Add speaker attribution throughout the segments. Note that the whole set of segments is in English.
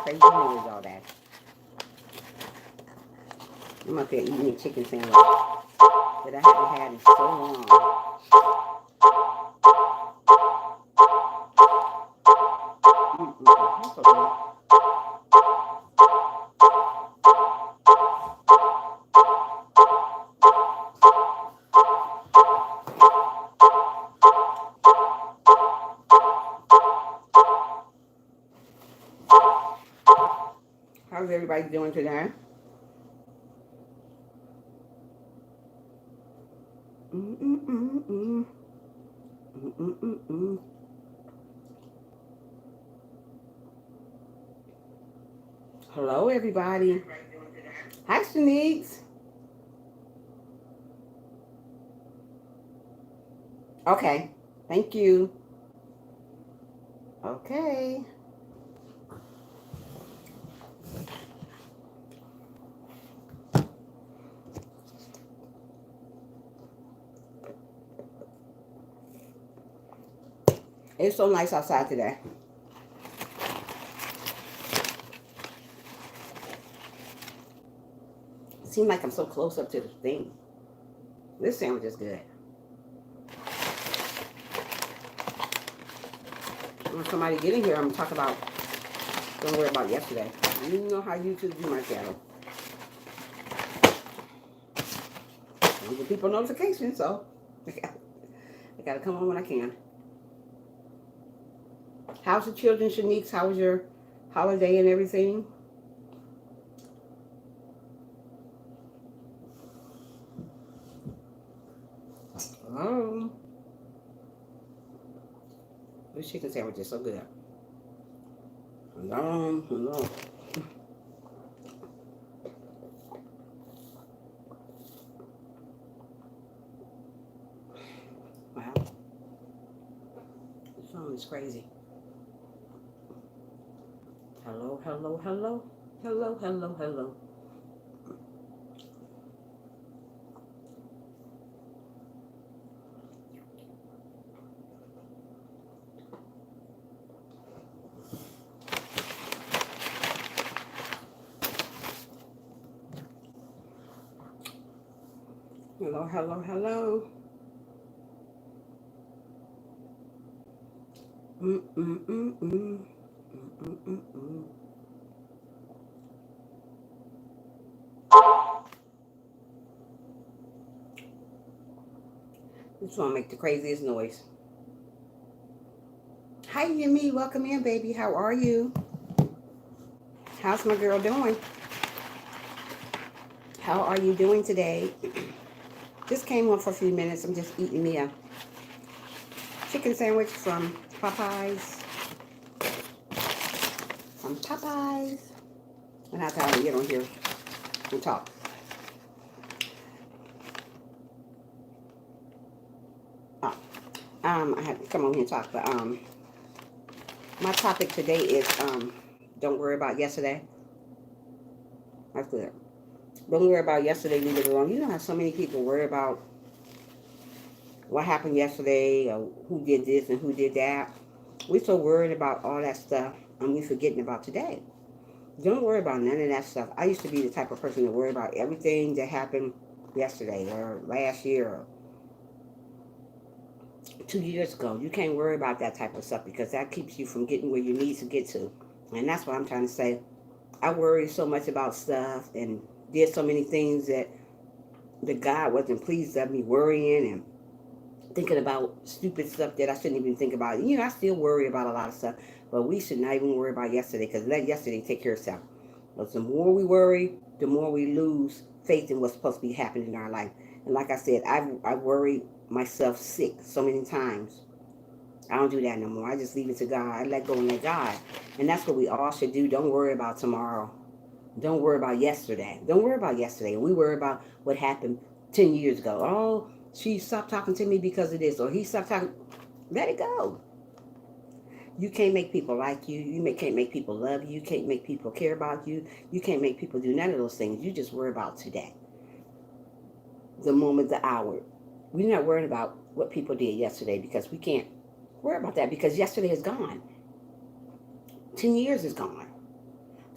Speaker 1: crazy noise all day. I'm up here eating a chicken sandwich that I haven't had in so long. That's so good. How's everybody doing today? Mm-mm-mm-mm. Mm-mm-mm-mm. Hello, everybody. Hi, Shanice. Okay. Thank you. Okay. It's so nice outside today. Seems like I'm so close up to the thing. This sandwich is good. When somebody get in here, I'm gonna talk about. Don't worry about yesterday. You know how YouTube do my channel. I get people notifications, so I gotta come on when I can. How's the children, Shanique? How was your holiday and everything? Oh, this chicken sandwich is so good. Hello, hello. Wow, this phone is crazy. Hello, hello, hello. Hello, hello, hello. Hello, hello, hello. Mm-mm-mm-mm. Mm-mm-mm-mm. This one make the craziest noise. Hi, Yumi. Welcome in, baby. How are you? How's my girl doing? How are you doing today? Just came on for a few minutes. I'm just eating me a chicken sandwich from Popeyes. From Popeyes. And I thought I'd get on here and talk. Oh, I had to come on here and talk, but my topic today is don't worry about yesterday. That's good. Don't worry about yesterday, leave it alone. You know how so many people worry about what happened yesterday or who did this and who did that. We're so worried about all that stuff and we forgetting about today. Don't worry about none of that stuff. I used to be the type of person to worry about everything that happened yesterday or last year or 2 years ago. You can't worry about that type of stuff because that keeps you from getting where you need to get to. And that's what I'm trying to say. I worry so much about stuff and did so many things that God wasn't pleased of me worrying and thinking about stupid stuff that I shouldn't even think about. You know, I still worry about a lot of stuff, but we should not even worry about yesterday because let yesterday take care of itself. But the more we worry, the more we lose faith in what's supposed to be happening in our life. And like I said, I worried myself sick so many times. I don't do that no more. I just leave it to God. I let go and let God. And that's what we all should do. Don't worry about tomorrow. Don't worry about yesterday. Don't worry about yesterday. We worry about what happened 10 years ago. Oh, she stopped talking to me because of this, or he stopped talking. Let it go. You can't make people like you. Can't make people love you. You can't make people care about you. You can't make people do none of those things. You just worry about today, the moment, the hour. We're not worried about what people did yesterday because we can't worry about that because yesterday is gone. 10 years is gone.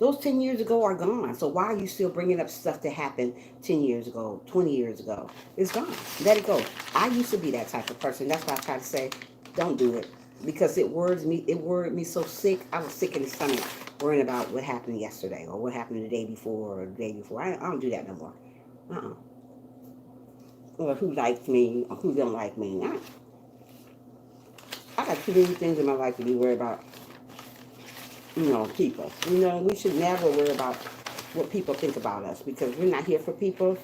Speaker 1: Those 10 years ago are gone. So why are you still bringing up stuff that happened 10 years ago, 20 years ago? It's gone. Let it go. I used to be that type of person. That's why I try to say, don't do it. Because it worried me so sick. I was sick in the stomach worrying about what happened yesterday or what happened the day before or the day before. I don't do that no more. Uh-uh. Or who likes me or who don't like me. I got too many things in my life to be worried about, people. We should never worry about what people think about us because we're not here for people.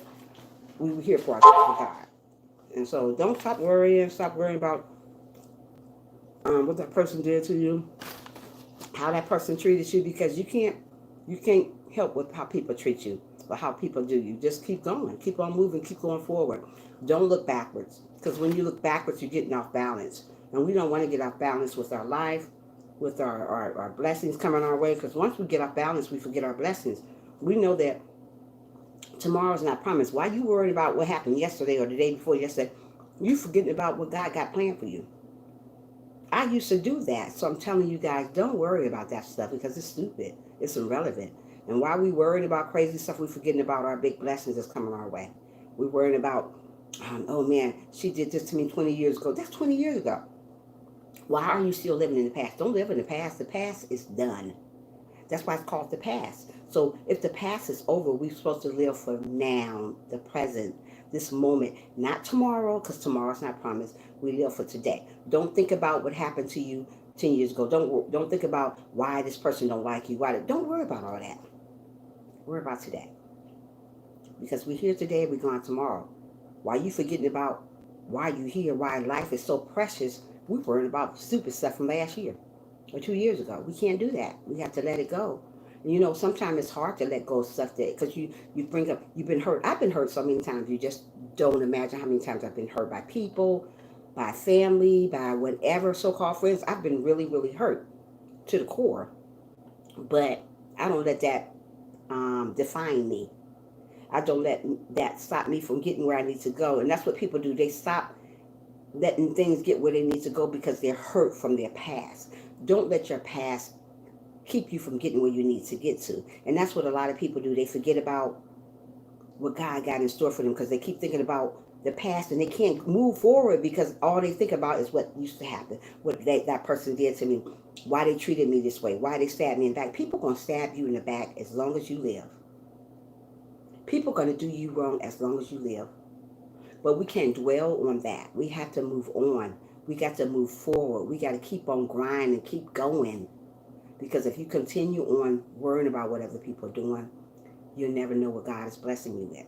Speaker 1: We're here for God. And so don't stop worrying. Stop worrying about what that person did to you, how that person treated you, because you can't help with how people treat you or how people do you. Just keep going, keep on moving, keep going forward. Don't look backwards because when you look backwards, you're getting off balance, and we don't want to get off balance with our life, with our blessings coming our way. Because once we get off balance, we forget our blessings. We know that tomorrow's not promised. Why you worried about what happened yesterday or the day before yesterday? You forgetting about what God got planned for you. I used to do that. So I'm telling you guys, don't worry about that stuff because it's stupid. It's irrelevant. And while we worrying about crazy stuff, we're forgetting about our big blessings that's coming our way. We're worrying about, oh man, she did this to me 20 years ago. That's 20 years ago. Why are you still living in the past? Don't live in the past. The past is done. That's why it's called the past. So if the past is over, we're supposed to live for now, the present, this moment, not tomorrow, because tomorrow's not promised. We live for today. Don't think about what happened to you 10 years ago. Don't think about why this person don't like you. Don't worry about all that. Worry about today. Because we're here today, we're gone tomorrow. Why you forgetting about why you here, why life is so precious? We're worrying about stupid stuff from last year or 2 years ago. We can't do that. We have to let it go. Sometimes it's hard to let go of stuff that because you bring up you've been hurt. I've been hurt so many times. You just don't imagine how many times I've been hurt by people, by family, by whatever so-called friends. I've been really, really hurt to the core. But I don't let that define me. I don't let that stop me from getting where I need to go. And that's what people do. They stop letting things get where they need to go because they're hurt from their past. Don't let your past keep you from getting where you need to get to. And that's what a lot of people do. They forget about what God got in store for them because they keep thinking about the past and they can't move forward because all they think about is what used to happen, what that person did to me, why they treated me this way, why they stabbed me in the back. People going to stab you in the back as long as you live. People going to do you wrong as long as you live. But we can't dwell on that. We have to move on. We got to move forward. We got to keep on grinding, keep going. Because if you continue on worrying about what other people are doing, you'll never know what God is blessing you with.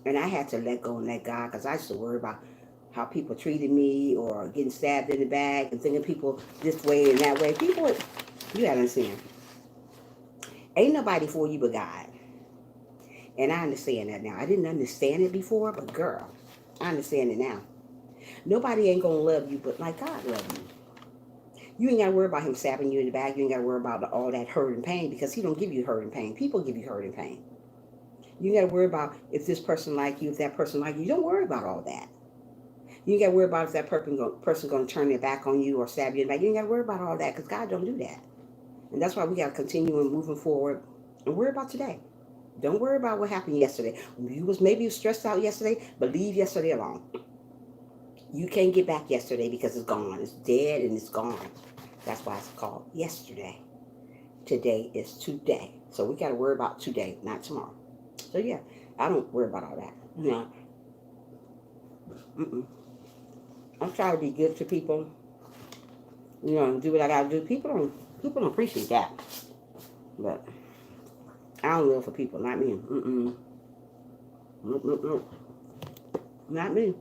Speaker 1: And I had to let go and let God because I used to worry about how people treated me or getting stabbed in the back and thinking people this way and that way. People, you gotta understand, ain't nobody for you but God. And I understand that now. I didn't understand it before, but girl, I understand it now. Nobody ain't gonna love you but like God love you. You ain't got to worry about him stabbing you in the back. You ain't got to worry about all that hurt and pain because he don't give you hurt and pain. People give you hurt and pain. You got to worry about if this person like you, if that person like you. Don't worry about all that. You ain't got to worry about if that person going to turn their back on you or stab you in the back. You ain't got to worry about all that because God don't do that. And that's why we got to continue moving forward and worry about today. Don't worry about what happened yesterday. Maybe you was stressed out yesterday, but leave yesterday alone. You can't get back yesterday because it's gone. It's dead and it's gone. That's why it's called yesterday. Today is today. So we got to worry about today, not tomorrow. So yeah, I don't worry about all that. I'm trying to be good to people. And do what I got to do. People don't appreciate that. But I don't live for people, not me. Nope. Not me.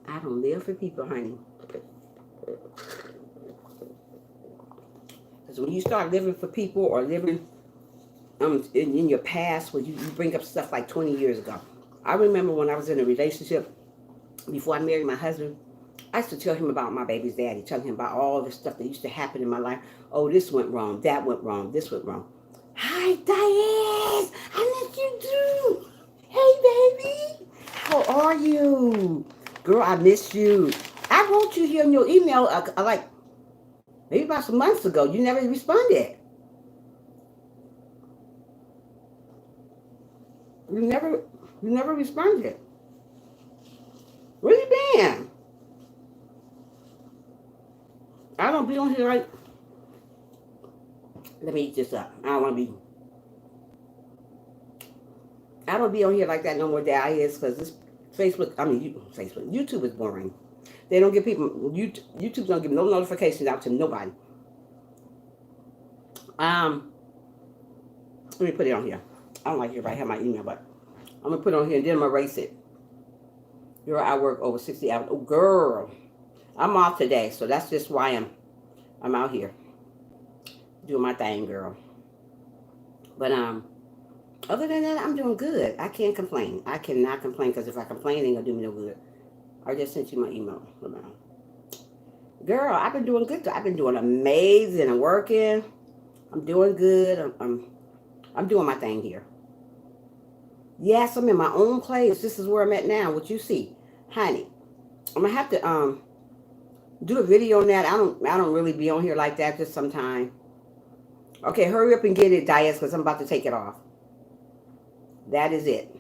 Speaker 1: I don't live for people, honey. Because when you start living for people or living in your past, where you bring up stuff like 20 years ago. I remember when I was in a relationship, before I married my husband, I used to tell him about my baby's daddy, tell him about all the stuff that used to happen in my life. Oh, this went wrong, that went wrong, this went wrong. Hi, Diane. I miss you too. Hey, baby. How are you? Girl, I miss you. I wrote you here in your email like maybe about some months ago. You never responded. you never responded. Where you been? I don't be on here like. Let me eat this up. I don't want to be. I don't be on here like that no more. That I is because this Facebook. I mean, Facebook. YouTube is boring. They don't give people. YouTube don't give no notifications out to nobody. Um, Let me put it on here. I don't like everybody have my email, but I'm gonna put it on here and then I'm gonna erase it. Girl, I work over 60 hours. Oh, girl, I'm off today, so that's just why I'm out here doing my thing, girl. But other than that, I'm doing good. I can't complain. I cannot complain because if I complain, it ain't gonna do me no good. I just sent you my email. Girl, I've been doing good. I've been doing amazing. I'm working. I'm doing good. I'm doing my thing here. Yes, I'm in my own place. This is where I'm at now. What you see, honey. I'm gonna have to do a video on that. I don't really be on here like that just sometime. Okay, hurry up and get it, Diaz, because I'm about to take it off. That is it.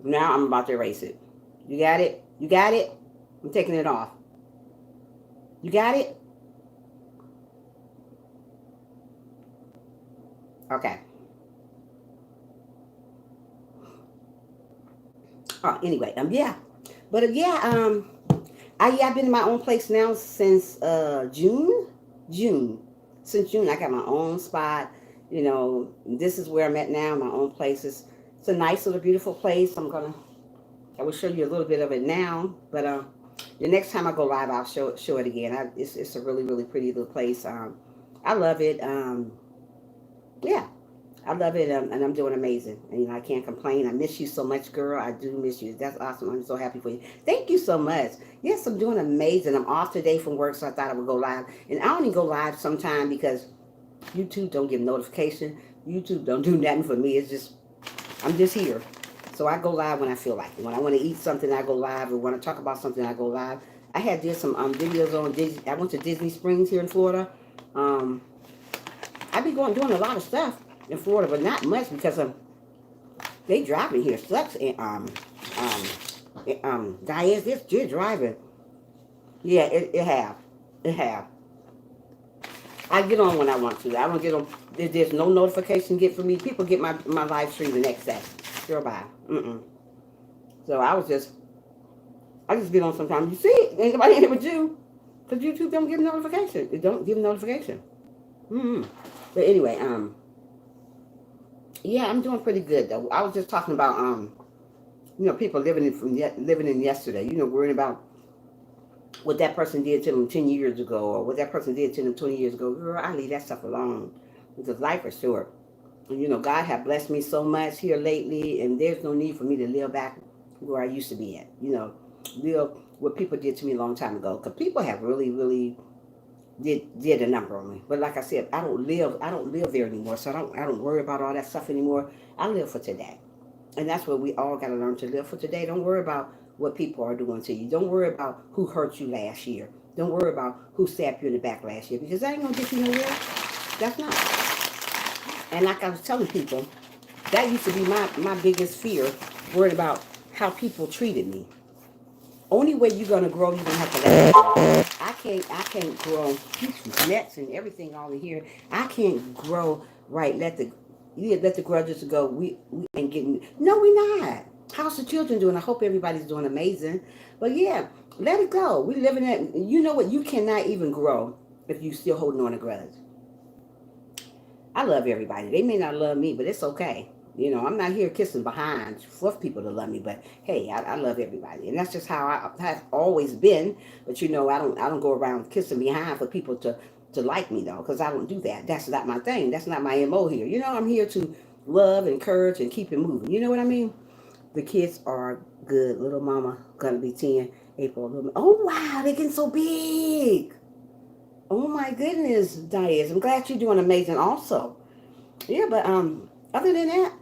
Speaker 1: Now I'm about to erase it. You got it? You got it? I'm taking it off. You got it? Okay. Oh, anyway, yeah. But I've been in my own place now since June. June. Since June, I got my own spot. You know, this is where I'm at now. My own place. It's a nice little beautiful place. I will show you a little bit of it now, but the next time I go live, I'll show it again. It's a really really pretty little place. I love it. Yeah, I love it, and I'm doing amazing. And I can't complain. I miss you so much, girl. I do miss you. That's awesome. I'm so happy for you. Thank you so much. Yes, I'm doing amazing. I'm off today from work, so I thought I would go live. And I only go live sometime because YouTube don't give notification. YouTube don't do nothing for me. It's just I'm just here. So I go live when I feel like it. When I want to eat something, I go live. Or when I talk about something, I go live. I did some videos on Disney. I went to Disney Springs here in Florida. I be doing a lot of stuff in Florida, but not much because they driving here sucks. And Diane, this you're driving. Yeah, it have. I get on when I want to. I don't get on. There's no notification get for me. People get my live stream the next day. Girl, bye. So I just get on sometimes. You see, ain't nobody in it with you, because YouTube don't give notification. It don't give notification. But anyway, yeah, I'm doing pretty good though. I was just talking about people living in yesterday. Worrying about what that person did to them 10 years ago, or what that person did to them 20 years ago. Girl, I leave that stuff alone because life is short. And God has blessed me so much here lately, and there's no need for me to live back where I used to be at. Live what people did to me a long time ago. Because people have really, really did a number on me. But like I said, I don't live there anymore, so I don't worry about all that stuff anymore. I live for today. And that's what we all got to learn to live for today. Don't worry about what people are doing to you. Don't worry about who hurt you last year. Don't worry about who stabbed you in the back last year, because that ain't going to get you nowhere. That's not. And like I was telling people, that used to be my biggest fear, worried about how people treated me. Only way you're going to grow, you're going to have to let it go. I can't grow nets and everything all in here. I can't grow right. Let the grudges go. We ain't getting. No, we not. How's the children doing? I hope everybody's doing amazing. But yeah, let it go. We living in. You know what? You cannot even grow if you still holding on a grudge. I love everybody. They may not love me, but it's okay. I'm not here kissing behind for people to love me, but hey, I love everybody, and that's just how I have always been. But I don't go around kissing behind for people to like me though, because I don't do that. That's not my thing. That's not my MO here. I'm here to love, encourage, and keep it moving. You know what I mean? The kids are good. Little mama gonna be 10 April. Oh wow, they're getting so big. Oh my goodness, Diaz. I'm glad you're doing amazing also. Yeah, but other than that,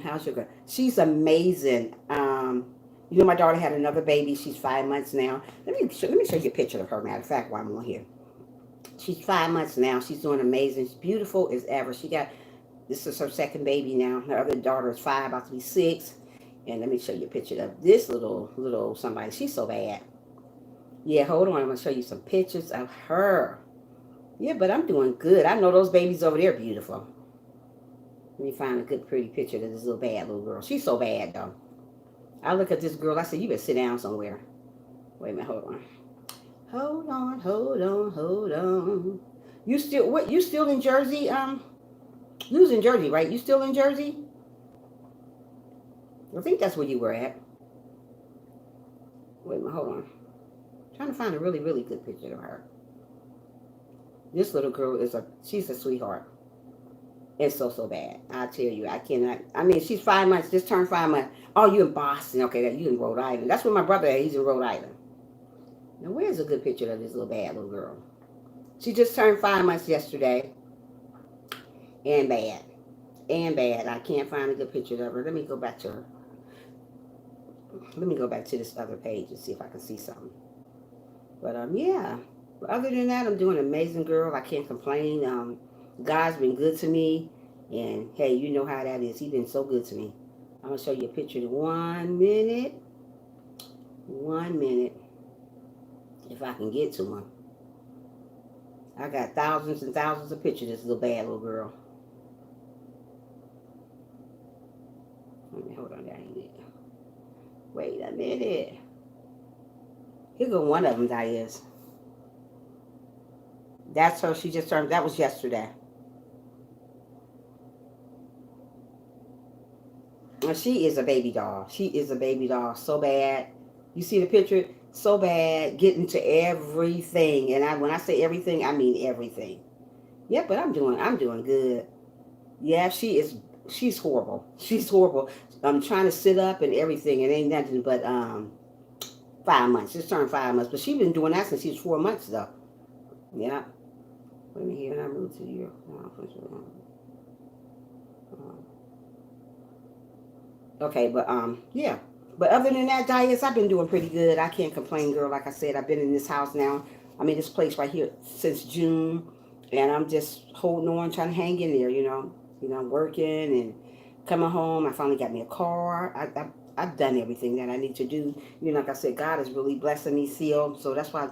Speaker 1: how's your girl? She's amazing. My daughter had another baby. She's 5 months now. Let me show you a picture of her, matter of fact, while I'm on here. She's 5 months now. She's doing amazing. She's beautiful as ever. She got This is her second baby now. Her other daughter is 5, about to be 6. And let me show you a picture of this little somebody. She's so bad. Yeah, hold on. I'm going to show you some pictures of her. Yeah, but I'm doing good. I know those babies over there are beautiful. Let me find a good, pretty picture of this little bad little girl. She's so bad, though. I look at this girl. I said, you better sit down somewhere. Wait a minute. Hold on. Hold on. Hold on. Hold on. You still, what? You still in Jersey? You was in Jersey, right? You still in Jersey? I think that's where you were at. Wait a minute. Hold on. I'm trying to find a really, really good picture of her. This little girl she's a sweetheart. It's so bad. I tell you, I cannot. I mean, she's 5 months, just turned 5 months. Oh, you in Boston? Okay, you in Rhode Island. That's where my brother is. He's in Rhode Island. Now, where's a good picture of this little bad little girl? She just turned 5 months yesterday, and bad, and bad. I can't find a good picture of her. Let me go back to her. Let me go back to this other page and see if I can see something. But yeah. But other than that, I'm doing amazing, girl. I can't complain. God's been good to me, and hey, you know how that is. He's been so good to me. I'm gonna show you a picture in 1 minute. 1 minute, if I can get to one. I got thousands and thousands of pictures of this little bad little girl. Hold on, that ain't it. Wait a minute. Here go one of them, that is. That's her. She just turned. That was yesterday. And she is a baby doll. She is a baby doll. So bad. You see the picture? So bad. Getting to everything. And when I say everything, I mean everything. Yeah, but I'm doing good. Yeah, she's horrible. She's horrible. I'm trying to sit up and everything. It ain't nothing but 5 months. Just turned 5 months. But she's been doing that since she was 4 months though. Yeah. Wait a minute here, and I moved to you. Okay, but yeah. But other than that, Dias, I've been doing pretty good. I can't complain, girl. Like I said, I've been in this house now. I'm in this place right here since June, and I'm just holding on, trying to hang in there. I'm working and coming home. I finally got me a car. I've done everything that I need to do. Like I said, God is really blessing me still. So that's why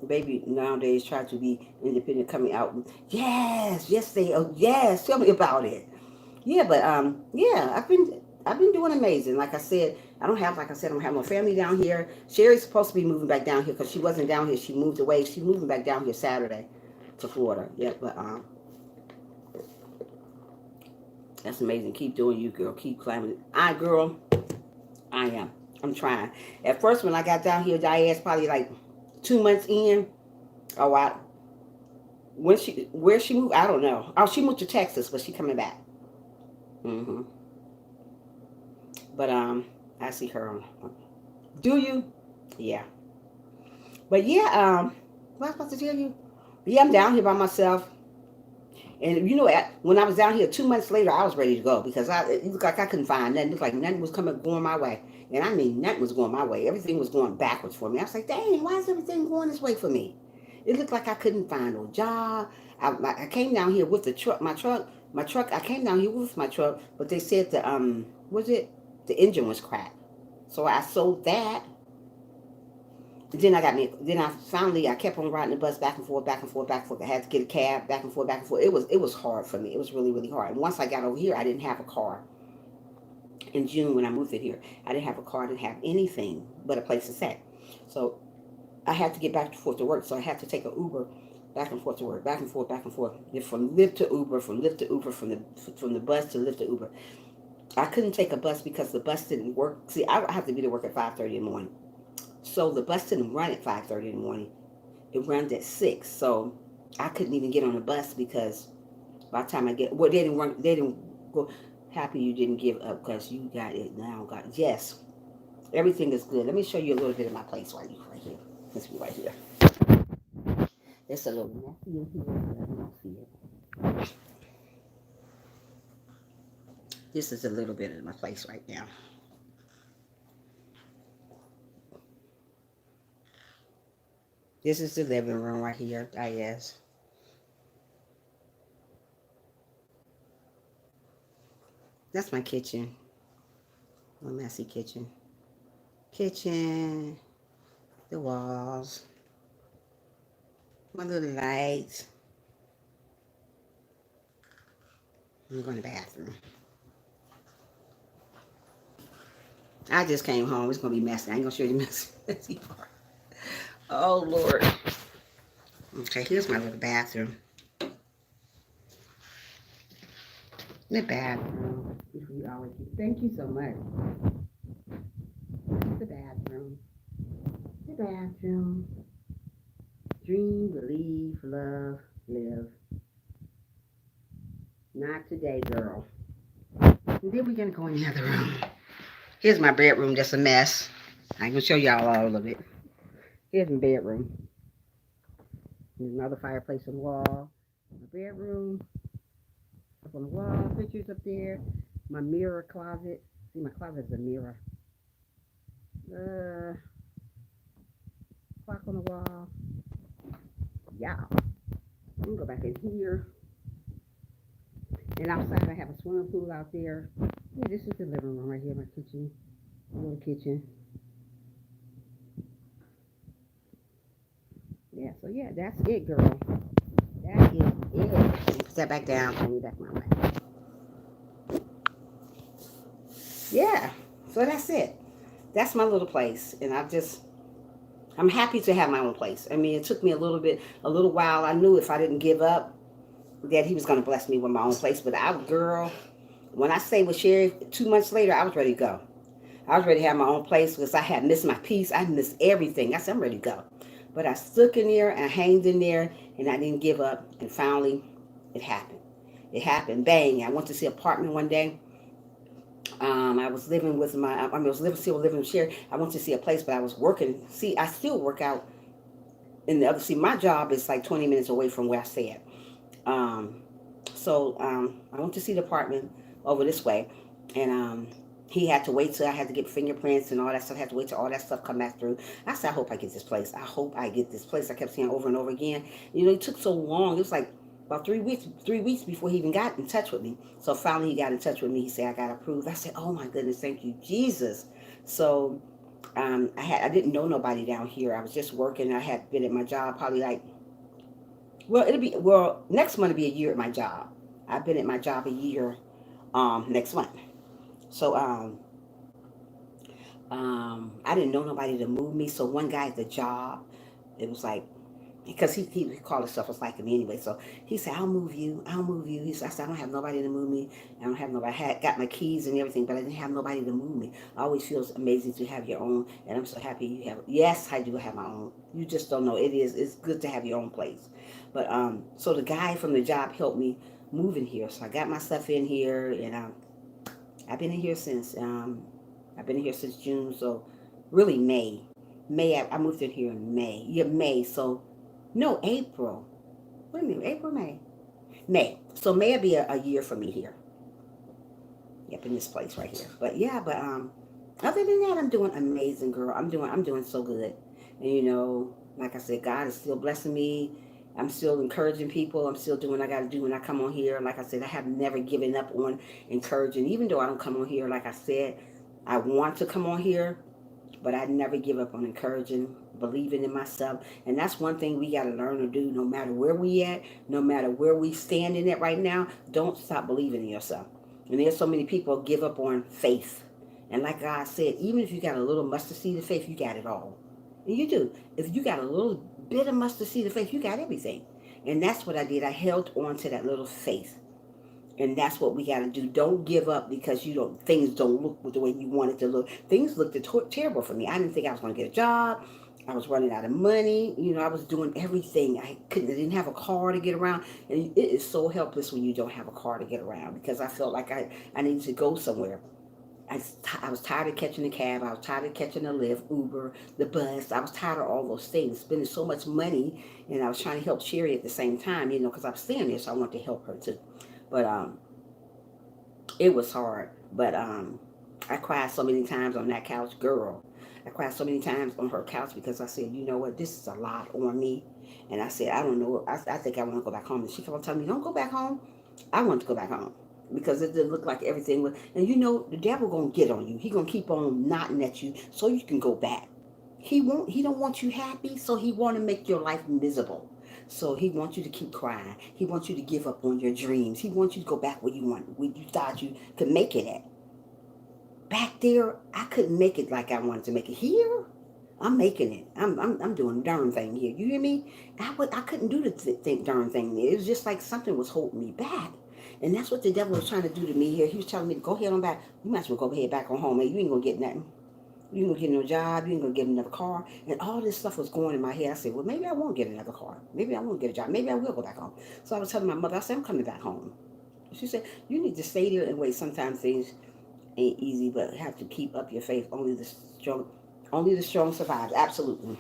Speaker 1: baby nowadays try to be independent, coming out. Yes, yes. Tell me about it. Yeah, but yeah, I've been doing amazing. Like I said, I don't have no family down here. Sherry's supposed to be moving back down here because she wasn't down here. She moved away. She's moving back down here Saturday to Florida. Yeah, but that's amazing. Keep doing you, girl. Keep climbing. Girl, I am. I'm trying. At first, when I got down here, Diane's probably like 2 months in. Oh, where she moved, I don't know. Oh, she moved to Texas, but she coming back. Mm-hmm. But I see her on. Do you? Yeah. But yeah, what I was supposed to tell you? Yeah, I'm down here by myself. And when I was down here 2 months later, I was ready to go because it looked like I couldn't find nothing. It looked like nothing was going my way. And I mean, nothing was going my way. Everything was going backwards for me. I was like, dang, why is everything going this way for me? It looked like I couldn't find no job. I came down here with the truck, my truck. I came down here with my truck, but they said the engine was cracked. So I sold that. Then I kept on riding the bus back and forth, back and forth, back and forth. I had to get a cab back and forth, back and forth. It was hard for me. It was really, really hard. And once I got over here, I didn't have a car. In June when I moved in here, I didn't have a car. I didn't have anything but a place to stay. So I had to get back and forth to work. So I had to take an Uber back and forth to work, back and forth, back and forth. From Lyft to Uber, from Lyft to Uber, from the bus to Lyft to Uber. I couldn't take a bus because the bus didn't work. See, I have to be to work at 5:30 in the morning. So the bus didn't run at 5:30 in the morning. It runs at 6. So I couldn't even get on the bus because by the time they didn't go. Happy you didn't give up because you got it now. Yes, everything is good. Let me show you a little bit of my place right here. Let's be right here. It's a little messy in here, but I don't see it. This is a little bit of my place right now. This is the living room right here, I guess. That's my kitchen. A messy kitchen. Kitchen. The walls. My little lights. I'm going to the bathroom. I just came home. It's going to be messy. I ain't going to show you the messy part. Oh, Lord. Okay, here's my little bathroom. The bathroom. Thank you so much. The bathroom. The bathroom. Dream, believe, love, live. Not today, girl. And then we're going to go in the other room. Here's my bedroom. That's a mess. I ain't going to show y'all all of it. Here's my bedroom. There's another fireplace on the wall. My bedroom. Up on the wall. Pictures up there. My mirror closet. See, my closet's a mirror. Clock on the wall. Yeah. I'm going to go back in here. And outside, I have a swimming pool out there. Yeah, this is the living room right here, my kitchen. Little kitchen. Yeah, so yeah, that's it, girl. That is it. Put that back down. Turn me back my way. Yeah, so that's it. That's my little place. And I'm happy to have my own place. I mean, it took me a little while. I knew if I didn't give up, that he was going to bless me with my own place. But girl, when I say with Sherry, 2 months later, I was ready to go. I was ready to have my own place because I had missed my peace. I missed everything. I said, I'm ready to go. But I stuck in there and hanged in there, and I didn't give up. And finally, it happened. It happened. Bang. I went to see an apartment one day. I was living with still living with Sherry. I went to see a place, but I was working. See, I still work out in the other. See, my job is like 20 minutes away from where I stay at. So I went to see the apartment over this way, and he had to wait till I had to get fingerprints and all that stuff. I had to wait till all that stuff come back through. I said, I hope I get this place. I hope I get this place. I kept saying over and over again. You know, it took so long. It was like about 3 weeks before he even got in touch with me. So finally he got in touch with me. He said, I got approved. I said, oh my goodness, thank you, Jesus. So I didn't know nobody down here. I was just working. I had been at my job probably like, next month will be a year at my job. I've been at my job a year next month. So I didn't know nobody to move me. So one guy at the job, it was like, because he called himself a like me anyway. So he said, I'll move you. I'll move you. I said, I don't have nobody to move me. I don't have nobody. I had got my keys and everything, but I didn't have nobody to move me. I always feels amazing to have your own, and I'm so happy you have. Yes, I do have my own. You just don't know. It's good to have your own place. But so the guy from the job helped me move in here. So I got my stuff in here, and I've been in here since June. So really May. I moved in here in May. Yeah, May. So no, April. Wait a minute, April, May. May. So May will be a year for me here. Yep, in this place right here. But yeah, other than that, I'm doing amazing, girl. I'm doing so good. And like I said, God is still blessing me. I'm still encouraging people. I'm still doing what I got to do when I come on here. Like I said, I have never given up on encouraging. Even though I don't come on here, like I said, I want to come on here, but I never give up on encouraging, believing in myself. And that's one thing we got to learn to do no matter where we at, no matter where we standing at right now. Don't stop believing in yourself. And there's so many people give up on faith. And like God said, even if you got a little mustard seed of faith, you got it all. And you do. If you got a little bit of mustard seed of faith, you got everything. And that's what I did. I held on to that little faith. And that's what we got to do. Don't give up because things don't look the way you want it to look. Things looked terrible for me. I didn't think I was going to get a job. I was running out of money. I was doing everything. I didn't have a car to get around. And it is so helpless when you don't have a car to get around, because I felt like I needed to go somewhere. I was tired of catching the cab. I was tired of catching the Lyft, Uber, the bus. I was tired of all those things, spending so much money. And I was trying to help Sherry at the same time, because I was staying there, so I wanted to help her too. But it was hard. But I cried so many times on that couch, girl. I cried so many times on her couch because I said, you know what, this is a lot on me. And I said, I don't know. I think I want to go back home. And she kept on telling me, don't go back home. I want to go back home. because it didn't look like everything was. And you know, the devil gonna get on you. He gonna keep on knocking at you so you can go back. He won't. He don't want you happy, so he want to make your life miserable. So he wants you to keep crying. He wants you to give up on your dreams. He wants you to go back where you want, where you thought you could make it at. Back there, I couldn't make it like I wanted to make it. Here, I'm making it. I'm doing the darn thing here. You hear me? I couldn't do the darn thing. It was just like something was holding me back. And that's what the devil was trying to do to me here. He was telling me to go ahead on back. You might as well go ahead back on home, man. You ain't gonna get nothing. You ain't gonna get no job. You ain't gonna get another car. And all this stuff was going in my head. I said, well, maybe I won't get another car. Maybe I won't get a job. Maybe I will go back home. So I was telling my mother, I said, I'm coming back home. She said, you need to stay there and wait. Sometimes things ain't easy, but have to keep up your faith. Only the strong survive. Absolutely.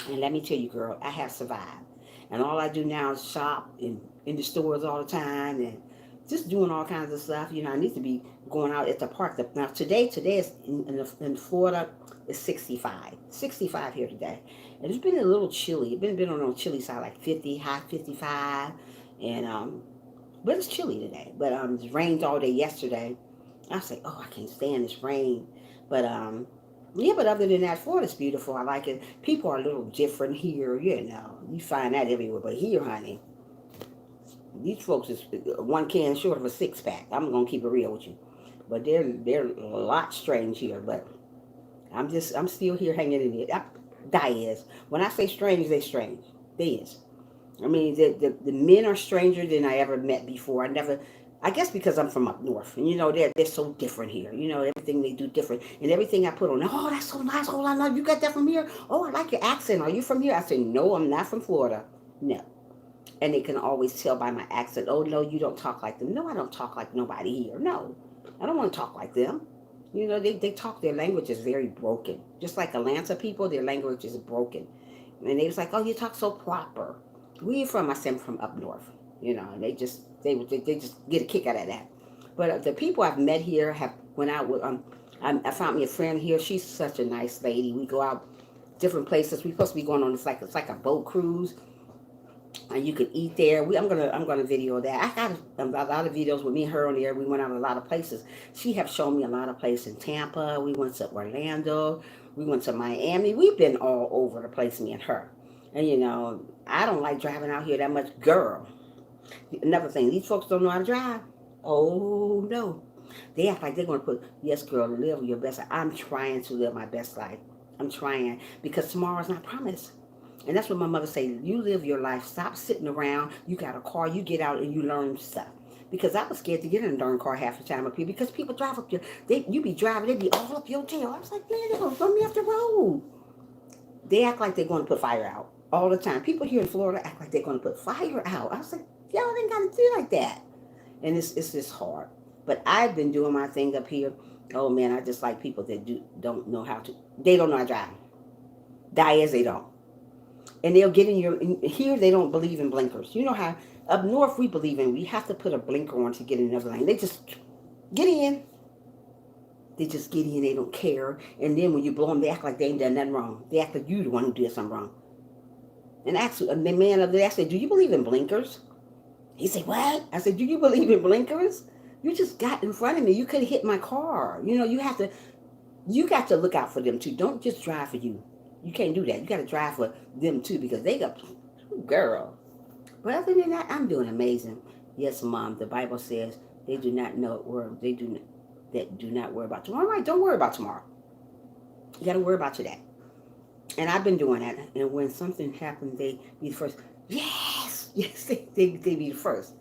Speaker 1: And let me tell you, girl, I have survived. And all I do now is shop in the stores all the time and just doing all kinds of stuff. You know, I need to be going out at the park. Now, today is in Florida, it's 65. 65 here today. And it's been a little chilly. It's been on the chilly side, like 50, high 55. And, but it's chilly today. But it rained all day yesterday. I was like, oh, I can't stand this rain. But, yeah, but other than that, Florida's beautiful. I like it. People are a little different here, you know. You find that everywhere. But here, honey, these folks is one can short of a six pack. I'm gonna keep it real with you. But they're a lot strange here. But I'm still here hanging in it. That is. When I say strange, they strange. They is. I mean, the men are stranger than I ever met before. I guess because I'm from up north, and you know they're so different here. You know everything they do different, and everything I put on. Oh, that's so nice. Oh, I love you. Got that from here. Oh, I like your accent. Are you from here? I say no, I'm not from Florida. No, and they can always tell by my accent. Oh no, you don't talk like them. No, I don't talk like nobody here. No, I don't want to talk like them. You know they talk. Their language is very broken. Just like Atlanta people, their language is broken, and they was like, oh, you talk so proper. Where you from? I said I'm from up north. You know, and they just get a kick out of that. But the people I've met here have went out with I found me a friend here. She's such a nice lady. We go out different places. We're supposed to be going on it's like a boat cruise, and you can eat there. I'm gonna video that. I got a lot of videos with me and her on there. We went out a lot of places. She have shown me a lot of places in Tampa. We went to Orlando. We went to Miami. We've been all over the place, me and her. And you know, I don't like driving out here that much, girl. Another thing, these folks don't know how to drive. Oh no. They act like they're going to put, yes, girl, live your best life. I'm trying to live my best life. I'm trying because tomorrow's not promised. And that's what my mother said. You live your life. Stop sitting around. You got a car. You get out and you learn stuff. Because I was scared to get in a darn car half the time up here because people drive up you be driving, they be all up your tail. I was like, man, they're going to run me off the road. They act like they're going to put fire out all the time. People here in Florida act like they're going to put fire out. I was like, y'all ain't got to do like that. And it's just hard. But I've been doing my thing up here. Oh man, I just like people that don't know how to. They don't know how to drive. Die as they don't. And they'll get in here they don't believe in blinkers. You know how up north we have to put a blinker on to get in another lane. They just get in. They just get in, they don't care. And then when you blow them, they act like they ain't done nothing wrong. They act like you the one who did something wrong. And actually, the man of the day, I said, do you believe in blinkers? He said, what? I said, do you believe in blinkers? You just got in front of me. You could have hit my car. You know, you got to look out for them too. Don't just drive for you. You can't do that. You got to drive for them too because they got, girl. But other than that, I'm doing amazing. Yes, Mom, the Bible says they do not know or they do not worry about tomorrow. Right? Don't worry about tomorrow. You got to worry about today. And I've been doing that. And when something happens, they be the first. Yes, they be the first.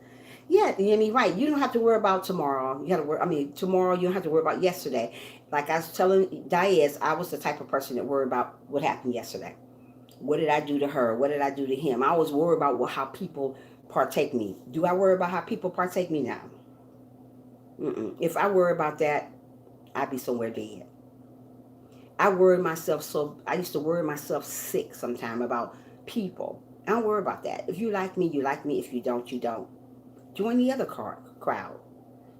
Speaker 1: Yeah, I mean, right. You don't have to worry about tomorrow. You got to worry. I mean, tomorrow you don't have to worry about yesterday. Like I was telling Diaz, I was the type of person that worried about what happened yesterday. What did I do to her? What did I do to him? I always worry about how people partake me. Do I worry about how people partake me now? If I worry about that, I'd be somewhere dead. I used to worry myself sick sometime about people. I don't worry about that. If you like me, you like me. If you don't, you don't. Join the other crowd.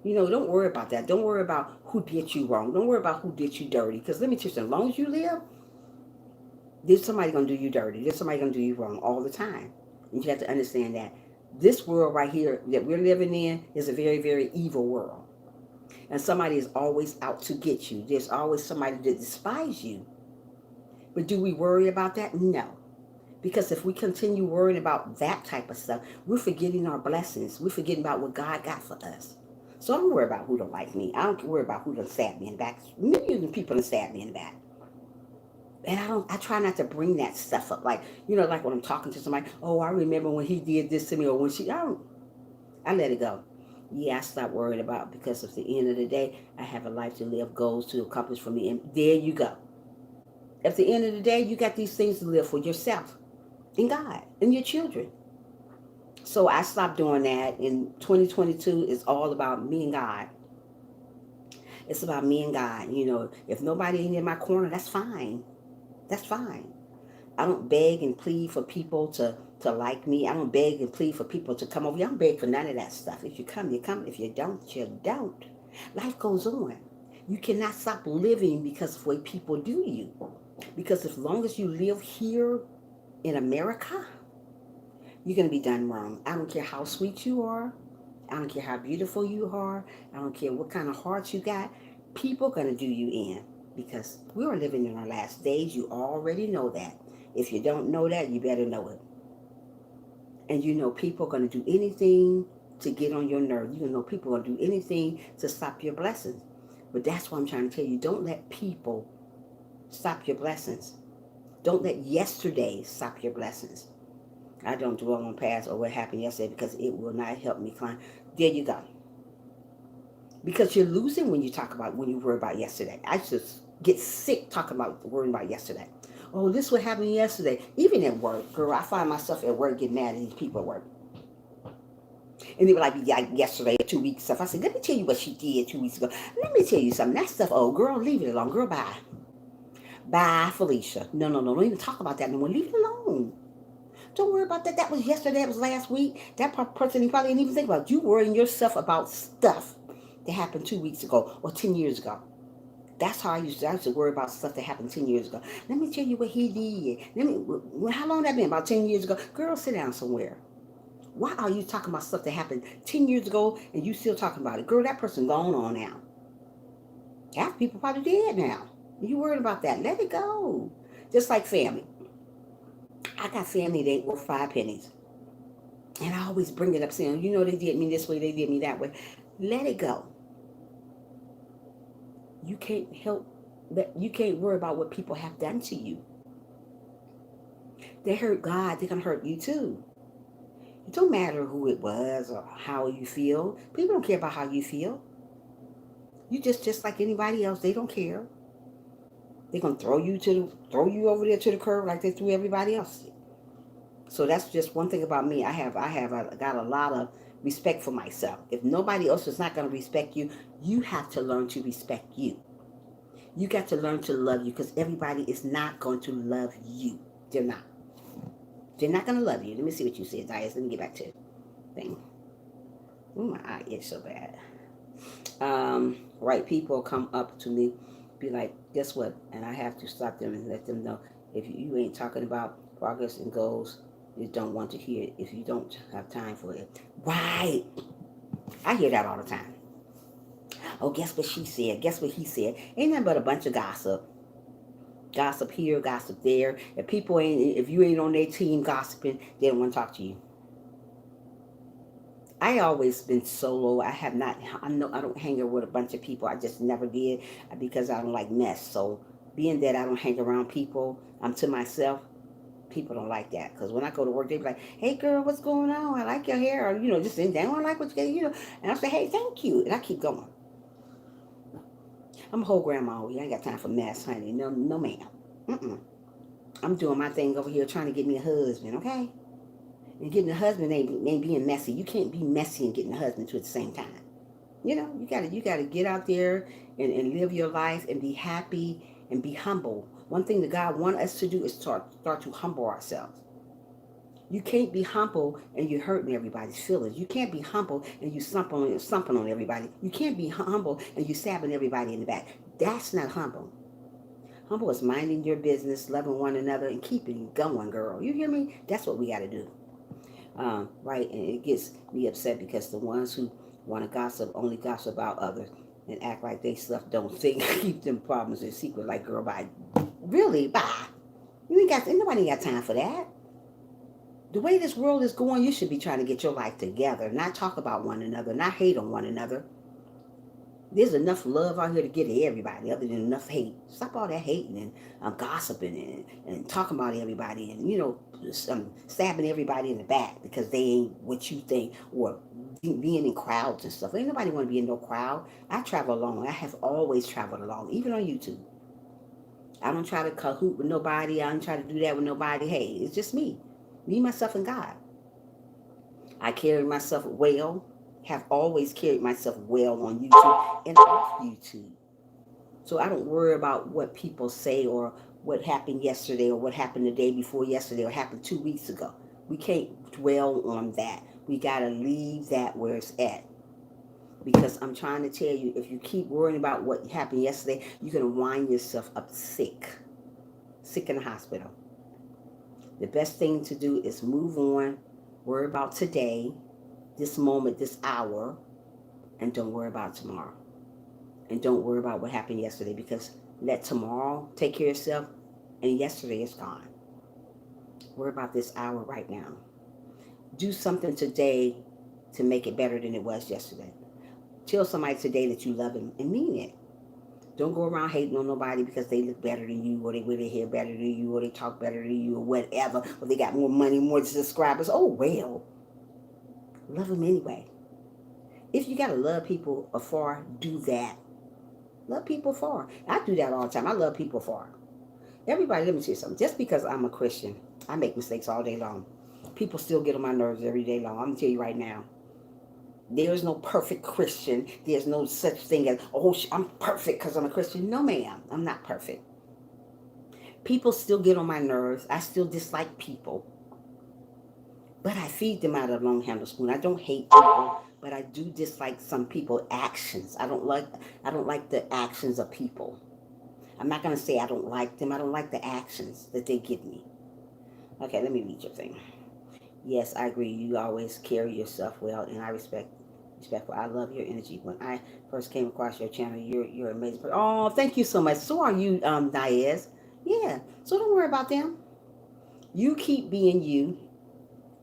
Speaker 1: You know, don't worry about that. Don't worry about who did you wrong. Don't worry about who did you dirty. Because let me tell you, as long as you live, there's somebody going to do you dirty. There's somebody going to do you wrong all the time. And you have to understand that. This world right here that we're living in is a very, very evil world. And somebody is always out to get you. There's always somebody that despises you. But do we worry about that? No. Because if we continue worrying about that type of stuff, we're forgetting our blessings. We're forgetting about what God got for us. So I don't worry about who don't like me. I don't worry about who done stabbed me in the back. Millions of people done stabbed me in the back. And I try not to bring that stuff up. Like, like when I'm talking to somebody, oh, I remember when he did this to me, or when I let it go. Yeah, I stopped worrying about, because at the end of the day, I have a life to live, goals to accomplish for me. And there you go. At the end of the day, you got these things to live for yourself and God and your children. So I stopped doing that. In 2022 is all about me and God. It's about me and God. If nobody ain't in my corner, that's fine. That's fine. I don't beg and plead for people to like me. I don't beg and plead for people to come over. I don't beg for none of that stuff. If you come, you come. If you don't, you don't. Life goes on. You cannot stop living because of the way people do you. Because as long as you live here in America, you're going to be done wrong. I don't care how sweet you are. I don't care how beautiful you are. I don't care what kind of heart you got. People are going to do you in, because we are living in our last days. You already know that. If you don't know that, you better know it. And people are going to do anything to get on your nerve. People are going to do anything to stop your blessings. But that's what I'm trying to tell you. Don't let people stop your blessings. Don't let yesterday stop your blessings. I don't dwell on past or what happened yesterday, because it will not help me climb. There you go. Because you're losing when you worry about yesterday. I just get sick talking about worrying about yesterday. Oh, this what happened yesterday. Even at work, girl, I find myself at work getting mad at these people at work. And they were like yesterday or 2 weeks stuff. I said, let me tell you what she did 2 weeks ago. Let me tell you something. That stuff, oh, girl, leave it alone. Girl, bye. Bye, Felicia. No. Don't even talk about that anymore. Leave it alone. Don't worry about that. That was yesterday. That was last week. That person, you probably didn't even think about. You worrying yourself about stuff that happened 2 weeks ago or 10 years ago. That's how I used to worry about stuff that happened 10 years ago. Let me tell you what he did. How long that been? About 10 years ago? Girl, sit down somewhere. Why are you talking about stuff that happened 10 years ago and you still talking about it? Girl, that person gone on now. Half people probably dead now. You worried about that. Let it go. Just like family. I got family that ain't worth 5 pennies. And I always bring it up saying, they did me this way, they did me that way. Let it go. You can't help that. You can't worry about what people have done to you. They hurt God, they're going to hurt you too. It don't matter who it was or how you feel. People don't care about how you feel. You just like anybody else. They don't care. They're going to throw you over there to the curb like they threw everybody else. So that's just one thing about me. I got a lot of respect for myself. If nobody else is not going to respect you, you have to learn to respect you. You got to learn to love you, because everybody is not going to love you. They're not. They're not going to love you. Let me see what you said, Dias. Let me get back to the thing. Oh, my eye itch so bad. Right people come up to me, be like, guess what? And I have to stop them and let them know, if you ain't talking about progress and goals, you don't want to hear it. If you don't have time for it. Right. I hear that all the time. Oh, guess what she said? Guess what he said? Ain't nothing but a bunch of gossip. Gossip here, gossip there. If you ain't on their team gossiping, they don't want to talk to you. I always been solo. I don't hang around with a bunch of people. I just never did, because I don't like mess. So being that I don't hang around people, I'm to myself. People don't like that, because when I go to work, they be like, "Hey, girl, what's going on? I like your hair," or just saying, "They don't like what you get," And I say, "Hey, thank you," and I keep going. I'm a whole grandma over here. I ain't got time for mess, honey. No, no, ma'am. I'm doing my thing over here, trying to get me a husband, okay? And getting a husband ain't being messy. You can't be messy and getting a husband too at the same time. You gotta get out there and live your life and be happy and be humble. One thing that God wants us to do is start to humble ourselves. You can't be humble and you're hurting everybody's feelings. You can't be humble and you slumping on everybody. You can't be humble and you stabbing everybody in the back. That's not humble. Humble is minding your business, loving one another, and keeping going, girl. You hear me? That's what we got to do. Right? And it gets me upset because the ones who want to gossip only gossip about others and act like they stuff don't think, keep them problems in secret. Like, girl, bye. Really? Bye. You ain't got, nobody got time for that. The way this world is going, you should be trying to get your life together, not talk about one another, not hate on one another. There's enough love out here to get to everybody, other than enough hate. Stop all that hating and gossiping and talking about everybody and, stabbing everybody in the back because they ain't what you think, or being in crowds and stuff. Ain't nobody want to be in no crowd. I travel alone. I have always traveled alone, even on YouTube. I don't try to cahoot with nobody. I don't try to do that with nobody. Hey, it's just me, myself, and God. I carry myself well, have always carried myself well on YouTube and off YouTube. So I don't worry about what people say or what happened yesterday or what happened the day before yesterday or happened 2 weeks ago. We can't dwell on that. We got to leave that where it's at. Because I'm trying to tell you, if you keep worrying about what happened yesterday, you're going to wind yourself up sick in the hospital. The best thing to do is move on, worry about today, this moment, this hour, and don't worry about tomorrow. And don't worry about what happened yesterday, because let tomorrow take care of itself and yesterday is gone. Worry about this hour right now. Do something today to make it better than it was yesterday. Tell somebody today that you love them and mean it. Don't go around hating on nobody because they look better than you, or they wear their hair better than you, or they talk better than you, or whatever, or they got more money, more subscribers. Oh, well. Love them anyway. If you got to love people afar, do that. Love people afar. I do that all the time. I love people afar. Everybody, let me tell you something. Just because I'm a Christian, I make mistakes all day long. People still get on my nerves every day long. I'm going to tell you right now. There is no perfect Christian. There's no such thing as, oh, I'm perfect because I'm a Christian. No, ma'am. I'm not perfect. People still get on my nerves. I still dislike people. But I feed them out of a long handle spoon. I don't hate people, but I do dislike some people's actions. I don't like the actions of people. I'm not gonna say I don't like them. I don't like the actions that they give me. Okay, let me read your thing. Yes, I agree. You always carry yourself well, and I respectful. I love your energy. When I first came across your channel, you're amazing. Oh, thank you so much. So are you, Diaz. Yeah. So don't worry about them. You keep being you.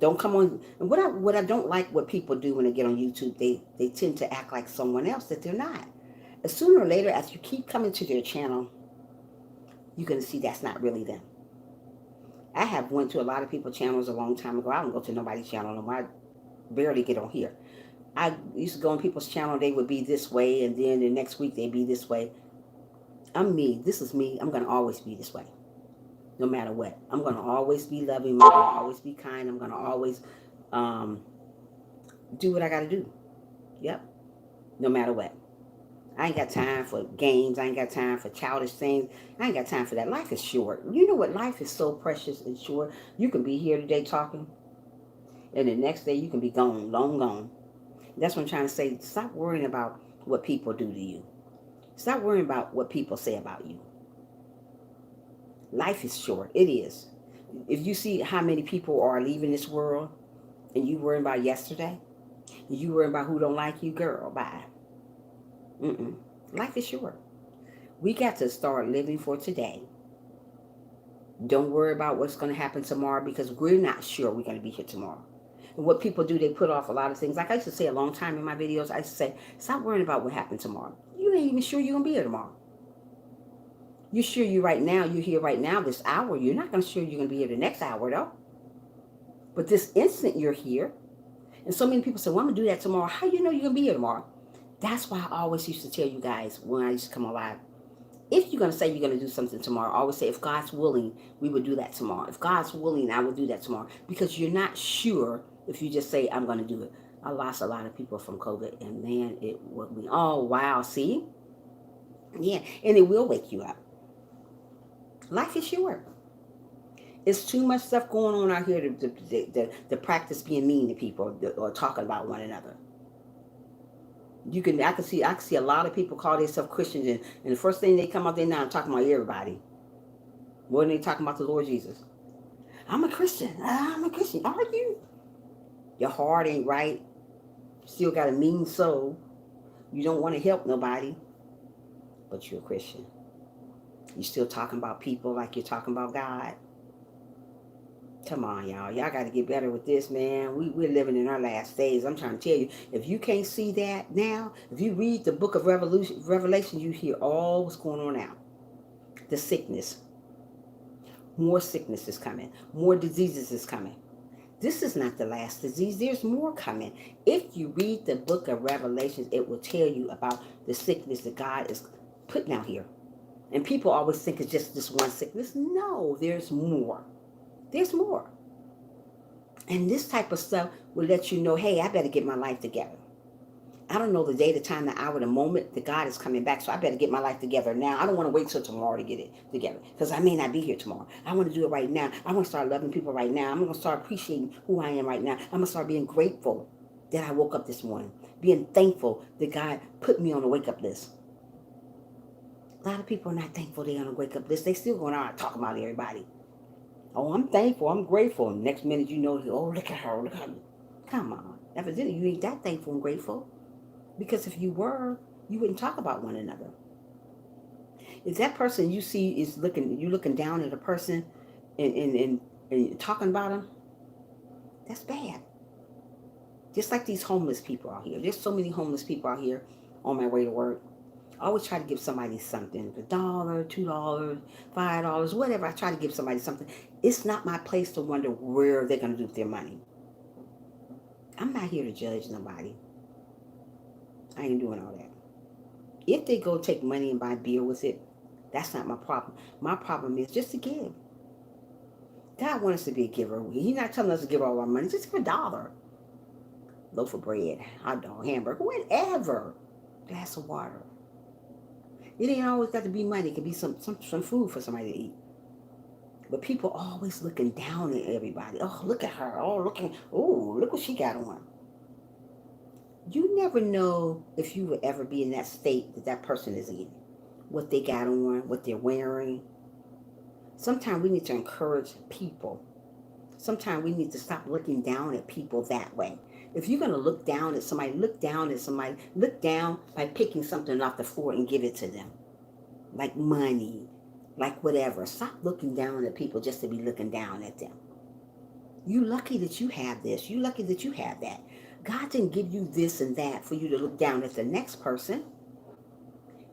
Speaker 1: Don't come on. And what I don't like what people do when they get on YouTube, they tend to act like someone else that they're not. And sooner or later, as you keep coming to their channel, you're gonna see that's not really them. I have went to a lot of people's channels a long time ago. I don't go to nobody's channel no more. I barely get on here. I used to go on people's channel, they would be this way, and then the next week they'd be this way. I'm me. This is me. I'm gonna always be this way. No matter what. I'm gonna always be loving, I'm gonna always be kind, I'm gonna always um, do what I gotta do. Yep. No matter what. I ain't got time for games. I ain't got time for childish things. I ain't got time for that. Life is short. You know what? Life is so precious and short. You can be here today talking, and the next day you can be gone, long gone. That's what I'm trying to say. Stop worrying about what people do to you. Stop worrying about what people say about you. Life is short. It is. If you see how many people are leaving this world, and you worrying about yesterday, and you worrying about who don't like you, girl, bye. Mm-mm. Life is short. We got to start living for today. Don't worry about what's going to happen tomorrow, because we're not sure we're going to be here tomorrow. And what people do, they put off a lot of things. Like I used to say a long time in my videos, I used to say, stop worrying about what happened tomorrow. You ain't even sure you're going to be here tomorrow. You're sure you're here right now, this hour. You're not going to sure you're going to be here the next hour, though. But this instant, you're here. And so many people say, well, I'm going to do that tomorrow. How do you know you're going to be here tomorrow? That's why I always used to tell you guys when I used to come alive, if you're going to say you're going to do something tomorrow, I always say, if God's willing, we would do that tomorrow. If God's willing, I will do that tomorrow. Because you're not sure if you just say, I'm going to do it. I lost a lot of people from COVID, and man, it would be, oh, wow, see? Yeah, and it will wake you up. Life is short. It's too much stuff going on out here to practice being mean to people or talking about one another. I can see a lot of people call themselves Christians, and the first thing they come out there now talking about everybody. More than they talking about the Lord Jesus. I'm a Christian. I'm a Christian. Are you? Your heart ain't right. You still got a mean soul. You don't want to help nobody, but you're a Christian. You still talking about people like you're talking about God. Come on, y'all. Y'all got to get better with this, man. We're living in our last days. I'm trying to tell you, if you can't see that now, if you read the book of Revelation, you hear all what's going on now. The sickness. More sickness is coming. More diseases is coming. This is not the last disease. There's more coming. If you read the book of Revelations, it will tell you about the sickness that God is putting out here. And people always think it's just this one sickness. No, there's more. There's more. And this type of stuff will let you know, hey, I better get my life together. I don't know the day, the time, the hour, the moment that God is coming back, so I better get my life together now. I don't want to wait till tomorrow to get it together because I may not be here tomorrow. I want to do it right now. I want to start loving people right now. I'm going to start appreciating who I am right now. I'm going to start being grateful that I woke up this morning, being thankful that God put me on the wake-up list. A lot of people are not thankful they're on the wake-up list. They still going out talking about everybody. Oh, I'm thankful. I'm grateful. Next minute, you know, oh, look at her. Look at her. Come on. Evidently, you ain't that thankful and grateful. Because if you were, you wouldn't talk about one another. If that person you see is you looking down at a person and talking about them, that's bad. Just like these homeless people out here. There's so many homeless people out here on my way to work. I always try to give somebody something. $1, $2, $5, whatever. I try to give somebody something. It's not my place to wonder where they're going to do with their money. I'm not here to judge nobody. I ain't doing all that. If they go take money and buy beer with it, that's not my problem. My problem is just to give. God wants us to be a giver. He's not telling us to give all our money. Just give $1. Loaf of bread, hot dog, hamburger, whatever. Glass of water. It ain't always got to be money. It could be some food for somebody to eat. But people always looking down at everybody. Oh, look at her. Oh, look what she got on. You never know if you would ever be in that state that person is in. What they got on, what they're wearing. Sometimes we need to encourage people. Sometimes we need to stop looking down at people that way. If you're going to look down at somebody, look down by picking something off the floor and give it to them. Like money, like whatever. Stop looking down at people just to be looking down at them. You lucky that you have this. You lucky that you have that. God didn't give you this and that for you to look down at the next person.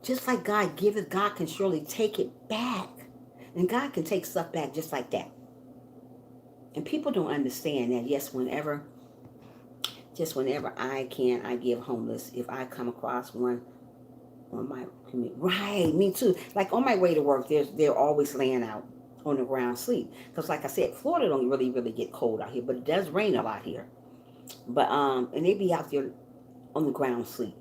Speaker 1: Just like God giveth, God can surely take it back. And God can take stuff back just like that. And people don't understand that. Yes, whenever I can, I give homeless. If I come across one on my commute. Right, me too. Like on my way to work, they're always laying out on the ground sleep. Because like I said, Florida don't really get cold out here, but it does rain a lot here. But and they be out there on the ground sleep.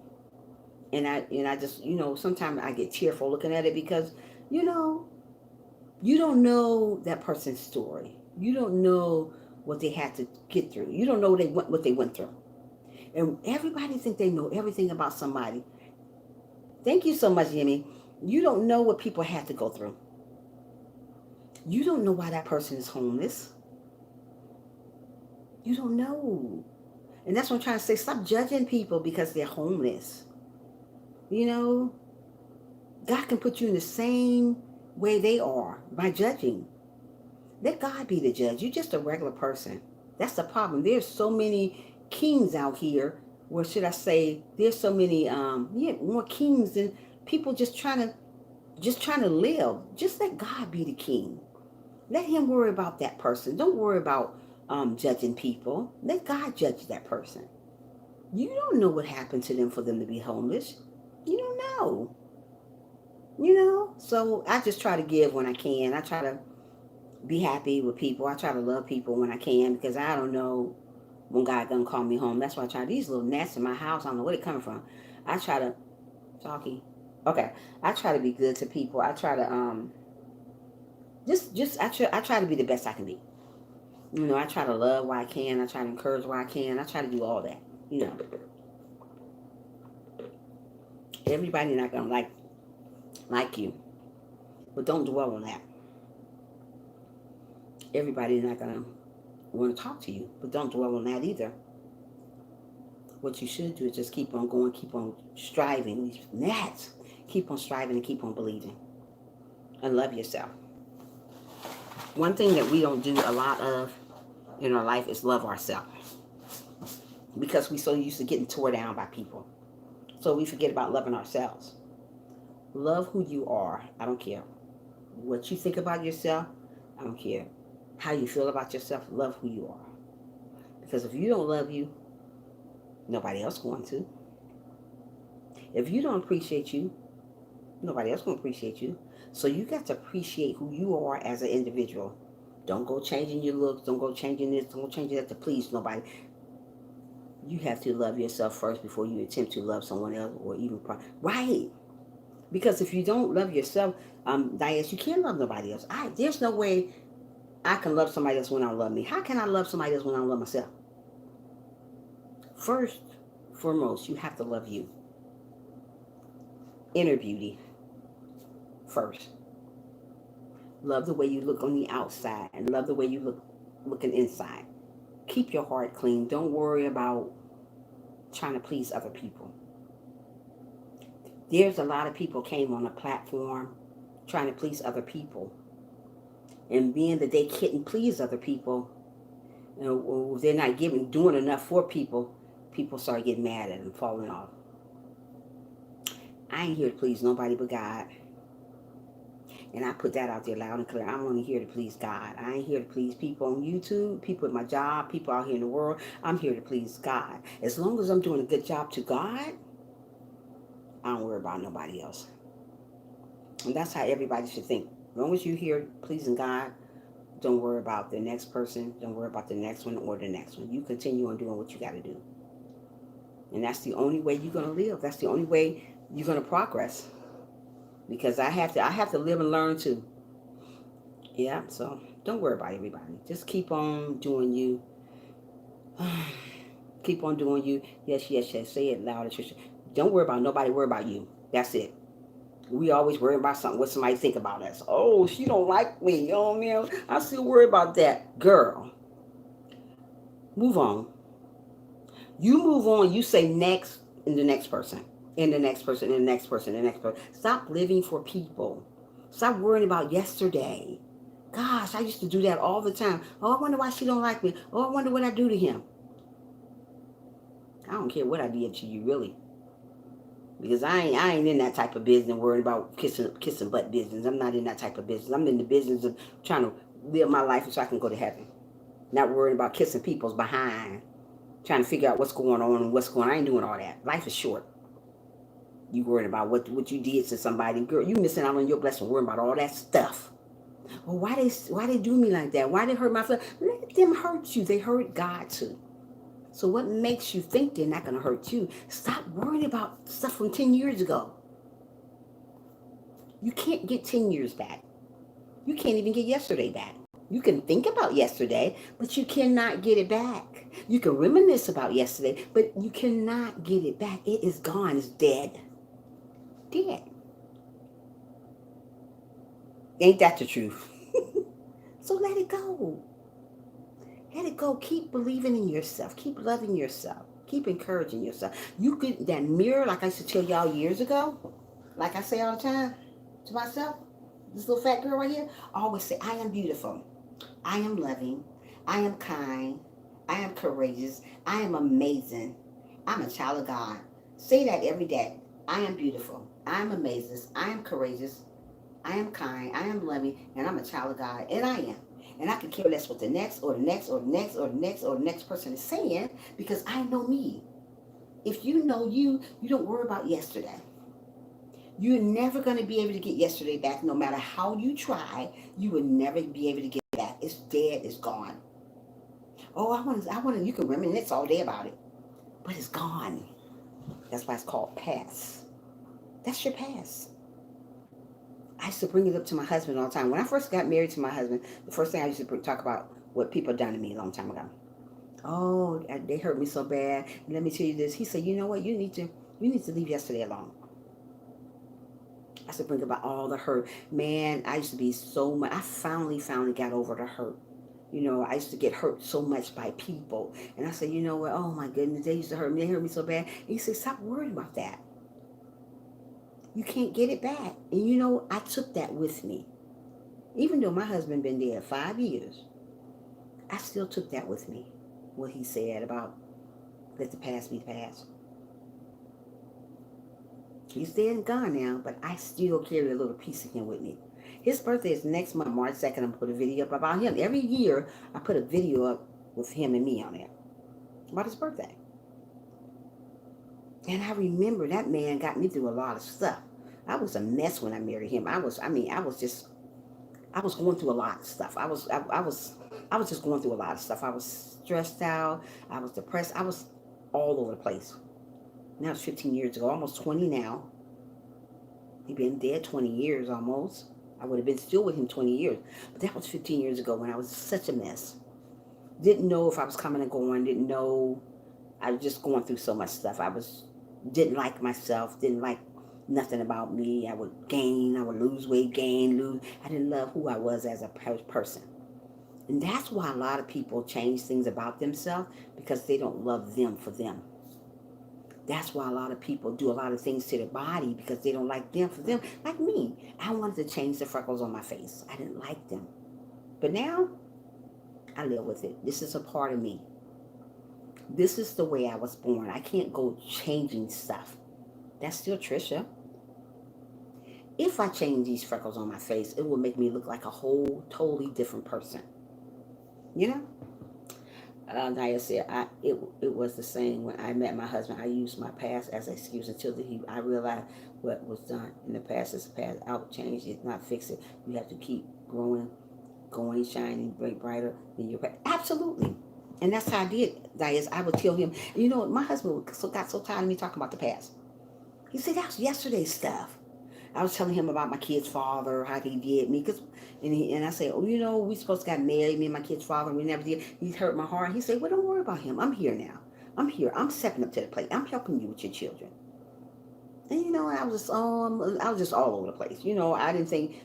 Speaker 1: And I just, sometimes I get tearful looking at it because, you don't know that person's story. You don't know what they had to get through. You don't know what they went through. And everybody think they know everything about somebody. Thank you so much, Jimmy. You don't know what people had to go through. You don't know why that person is homeless. You don't know. And that's what I'm trying to say. Stop judging people because they're homeless. God can put you in the same way they are by judging. Let God be the judge. You're just a regular person. That's the problem. There's so many kings out here. Or should I say, there's so many, more kings than people just trying to live. Just let God be the king. Let him worry about that person. Don't worry about judging people. Let God judge that person. You don't know what happened to them for them to be homeless. You don't know. So I just try to give when I can. I try to be happy with people. I try to love people when I can because I don't know when God gonna call me home. That's why I try these little gnats in my house. I don't know where they're coming from. I try to okay. I try to be good to people. I try to I try to be the best I can be. I try to love where I can. I try to encourage where I can. I try to do all that. Everybody not gonna like you, but don't dwell on that. Everybody's not gonna want to talk to you, but don't dwell on that either. What you should do is just keep on going, keep on striving. That. Keep on striving and keep on believing. And love yourself. One thing that we don't do a lot of in our life is love ourselves. Because we're so used to getting tore down by people. So we forget about loving ourselves. Love who you are. I don't care what you think about yourself. I don't care how you feel about yourself. Love who you are. Because if you don't love you, nobody else going to. If you don't appreciate you, nobody else going to appreciate you. So you got to appreciate who you are as an individual. Don't go changing your looks. Don't go changing this. Don't go changing that to please nobody. You have to love yourself first before you attempt to love someone else or even right. Because if you don't love yourself, Dias, you can't love nobody else. There's no way I can love somebody else when I love me. How can I love somebody else when I love myself? First, foremost, you have to love you. Inner beauty first. Love the way you look on the outside and love the way you look looking inside. Keep your heart clean. Don't worry about trying to please other people. There's a lot of people came on a platform trying to please other people. And being that they couldn't please other people, they're not doing enough for people, people start getting mad at them, falling off. I ain't here to please nobody but God. And I put that out there loud and clear. I'm only here to please God. I ain't here to please people on YouTube, people at my job, people out here in the world. I'm here to please God. As long as I'm doing a good job to God, I don't worry about nobody else. And that's how everybody should think. As long as you're here pleasing God, don't worry about the next person. Don't worry about the next one or the next one. You continue on doing what you got to do. And that's the only way you're going to live. That's the only way you're going to progress. Because I have to live and learn too. Yeah, so don't worry about everybody. Just keep on doing you. Keep on doing you. Yes, yes, yes. Say it loud, Tricia. Don't worry about nobody. Worry about you. That's it. We always worry about something. What somebody think about us. Oh, she don't like me. You know what I mean? I still worry about that. Girl, move on. You move on. You say next and the next person. And the next person, and the next person, and the next person. Stop living for people. Stop worrying about yesterday. Gosh, I used to do that all the time. Oh, I wonder why she don't like me. Oh, I wonder what I do to him. I don't care what I did to you, really. Because I ain't in that type of business worrying about kissing butt business. I'm not in that type of business. I'm in the business of trying to live my life so I can go to heaven. Not worrying about kissing people's behind. Trying to figure out what's going on and what's going on. I ain't doing all that. Life is short. You worried about what you did to somebody. Girl, you missing out on your blessing worrying about all that stuff. Well, why they do me like that? Why they hurt my feelings? Let them hurt you. They hurt God too. So what makes you think they're not going to hurt you? Stop worrying about stuff from 10 years ago. You can't get 10 years back. You can't even get yesterday back. You can think about yesterday, but you cannot get it back. You can reminisce about yesterday, but you cannot get it back. It is gone. It's dead. Dead. Ain't that the truth? So let it go. Let it go. Keep believing in yourself. Keep loving yourself. Keep encouraging yourself. You could, that mirror, like I used to tell y'all years ago, like I say all the time to myself, this little fat girl right here, I always say, I am beautiful. I am loving. I am kind. I am courageous. I am amazing. I'm a child of God. Say that every day. I am beautiful. I am amazing. I am courageous. I am kind. I am loving. And I'm a child of God. And I am. And I can care less what the next or the next or the next or the next or the next person is saying because I know me. If you know you, you don't worry about yesterday. You're never going to be able to get yesterday back. No matter how you try, you will never be able to get it back. It's dead. It's gone. Oh, I want to, you can reminisce all day about it. But it's gone. That's why it's called past. That's your past. I used to bring it up to my husband all the time. When I first got married to my husband, the first thing I used to talk about what people done to me a long time ago. Oh, they hurt me so bad. Let me tell you this. He said, you know what? You need to leave yesterday alone. I used to bring about all the hurt. Man, I used to be so much. I finally got over the hurt. You know, I used to get hurt so much by people. And I said, you know what? Oh my goodness, they used to hurt me. They hurt me so bad. And he said, stop worrying about that. You can't get it back. And you know, I took that with me. Even though my husband been dead 5 years, I still took that with me. What he said about let the past be the past. He's dead and gone now, but I still carry a little piece of him with me. His birthday is next month, March 2nd. I'm going to put a video up about him. Every year, I put a video up with him and me on there about his birthday. And I remember that man got me through a lot of stuff. I was a mess when I married him. I was going through a lot of stuff. I was just going through a lot of stuff. I was stressed out. I was depressed. I was all over the place. Now it's 15 years ago, almost 20 now. He'd been dead 20 years almost. I would have been still with him 20 years. But that was 15 years ago when I was such a mess. Didn't know if I was coming and going. Didn't know. I was just going through so much stuff. Didn't like myself. Didn't like nothing about me. I would gain. I would lose weight, lose. I didn't love who I was as a person. And that's why a lot of people change things about themselves, because they don't love them for them. That's why a lot of people do a lot of things to their body, because they don't like them for them. Like me, I wanted to change the freckles on my face. I didn't like them. But now, I live with it. This is a part of me. This is the way I was born. I can't go changing stuff. That's still Trisha. If I change these freckles on my face, it will make me look like a whole, totally different person. You know? Like I said, it was the same when I met my husband. I used my past as an excuse until I realized what was done in the past is past. Out, change it, not fix it. You have to keep growing, going, shining, brighter than your past. Absolutely. And that's how I did. That is, I would tell him, you know, my husband got so tired of me talking about the past. He said, that's yesterday's stuff. I was telling him about my kid's father, how he did me, and I said, oh, you know, we supposed to got married, me and my kid's father, and we never did. He hurt my heart. He said, well, don't worry about him. I'm here now. I'm here. I'm stepping up to the plate. I'm helping you with your children. And you know, I was just all over the place. You know, I didn't think.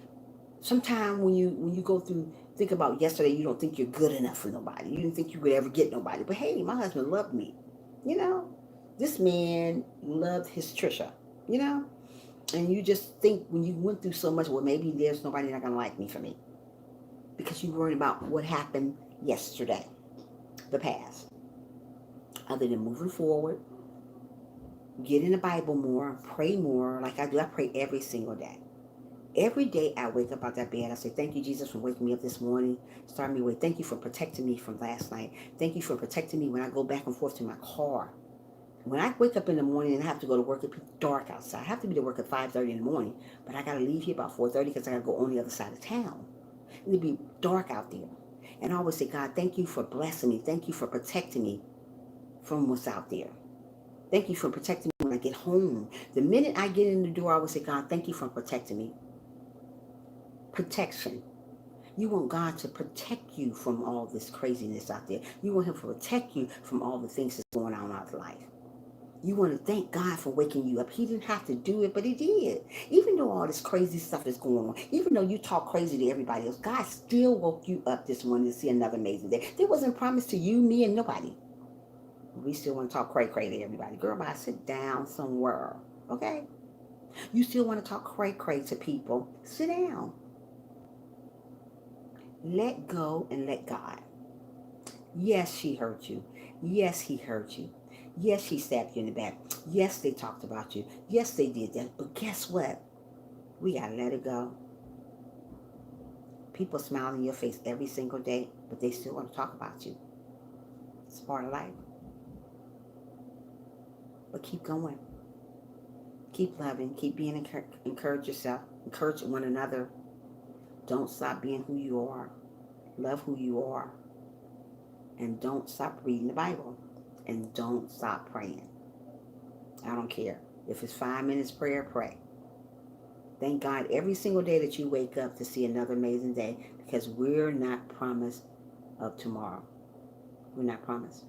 Speaker 1: Sometimes when you go through, think about yesterday, you don't think you're good enough for nobody. You didn't think you could ever get nobody. But hey, my husband loved me. You know, this man loved his Trisha. You know. And you just think when you went through so much, well, maybe there's nobody not going to like me for me. Because you worried about what happened yesterday, the past. Other than moving forward, get in the Bible more, pray more. Like I do, I pray every single day. Every day I wake up out that bed, I say, thank you, Jesus, for waking me up this morning, starting me away. Thank you for protecting me from last night. Thank you for protecting me when I go back and forth to my car. When I wake up in the morning and I have to go to work, it's dark outside. I have to be to work at 5:30 in the morning, but I got to leave here about 4:30 because I got to go on the other side of town. It'll be dark out there. And I always say, God, thank you for blessing me. Thank you for protecting me from what's out there. Thank you for protecting me when I get home. The minute I get in the door, I always say, God, thank you for protecting me. Protection. You want God to protect you from all this craziness out there. You want him to protect you from all the things that's going on in our life. You want to thank God for waking you up. He didn't have to do it, but he did. Even though all this crazy stuff is going on, even though you talk crazy to everybody else, God still woke you up this morning to see another amazing day. There wasn't promised to you, me, and nobody. We still want to talk cray-cray to everybody. Girl, bye, sit down somewhere, okay? You still want to talk cray-cray to people. Sit down. Let go and let God. Yes, she hurt you. Yes, he hurt you. Yes, he stabbed you in the back. Yes, they talked about you. Yes, they did that. But guess what? We got to let it go. People smile in your face every single day, but they still want to talk about you. It's part of life. But keep going. Keep loving. Keep being encourage yourself. Encourage one another. Don't stop being who you are. Love who you are. And don't stop reading the Bible. And don't stop praying. I don't care. If it's 5 minutes prayer, pray. Thank God every single day that you wake up to see another amazing day, because we're not promised of tomorrow. We're not promised.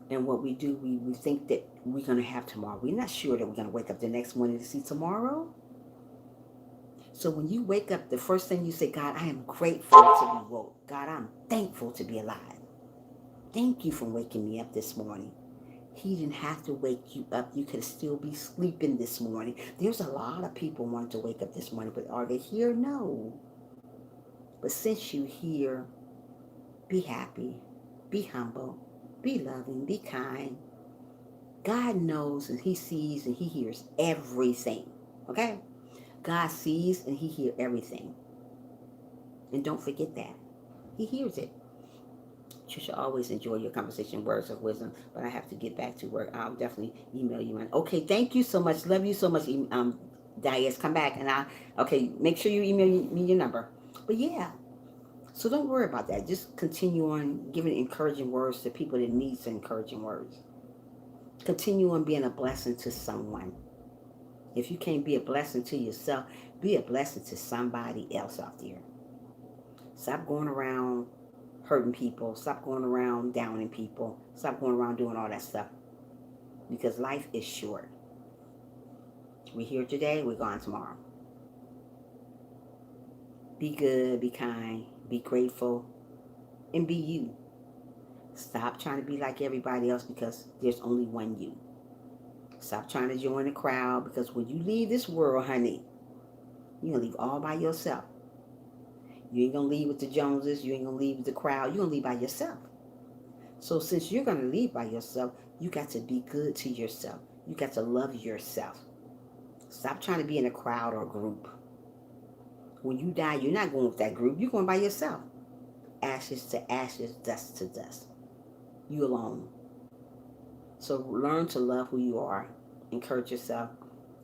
Speaker 1: And what we do, we think that we're going to have tomorrow. We're not sure that we're going to wake up the next morning to see tomorrow. So when you wake up, the first thing you say, God, I am grateful to be woke. God, I'm thankful to be alive. Thank you for waking me up this morning. He didn't have to wake you up. You could still be sleeping this morning. There's a lot of people wanting to wake up this morning, but are they here? No. But since you're here, be happy, be humble, be loving, be kind. God knows and He sees and He hears everything. Okay? God sees and He hears everything. And don't forget that. He hears it. You should always enjoy your conversation, words of wisdom. But I have to get back to work. I'll definitely email you. Okay, thank you so much. Love you so much. Diaz, come back and make sure you email me your number. But yeah, so don't worry about that. Just continue on giving encouraging words to people that need some encouraging words. Continue on being a blessing to someone. If you can't be a blessing to yourself, be a blessing to somebody else out there. Stop going around hurting people. Stop going around downing people. Stop going around doing all that stuff. Because life is short. We're here today, we're gone tomorrow. Be good, be kind, be grateful, and be you. Stop trying to be like everybody else because there's only one you. Stop trying to join the crowd because when you leave this world, honey, you're going to leave all by yourself. You ain't going to leave with the Joneses. You ain't going to leave with the crowd. You're going to leave by yourself. So since you're going to leave by yourself, you got to be good to yourself. You got to love yourself. Stop trying to be in a crowd or a group. When you die, you're not going with that group. You're going by yourself. Ashes to ashes, dust to dust. You alone. So learn to love who you are. Encourage yourself.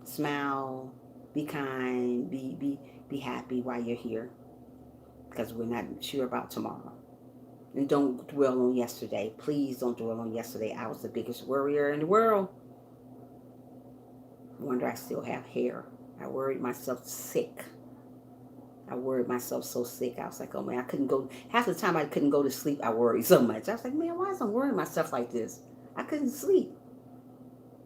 Speaker 1: Smile. Be kind. Be happy while you're here. Because we're not sure about tomorrow. And don't dwell on yesterday. Please don't dwell on yesterday. I was the biggest worrier in the world. Wonder I still have hair. I worried myself sick. I worried myself so sick. I was like, oh man, I couldn't go. Half the time I couldn't go to sleep. I worried so much. I was like, man, why is I worrying myself like this? I couldn't sleep.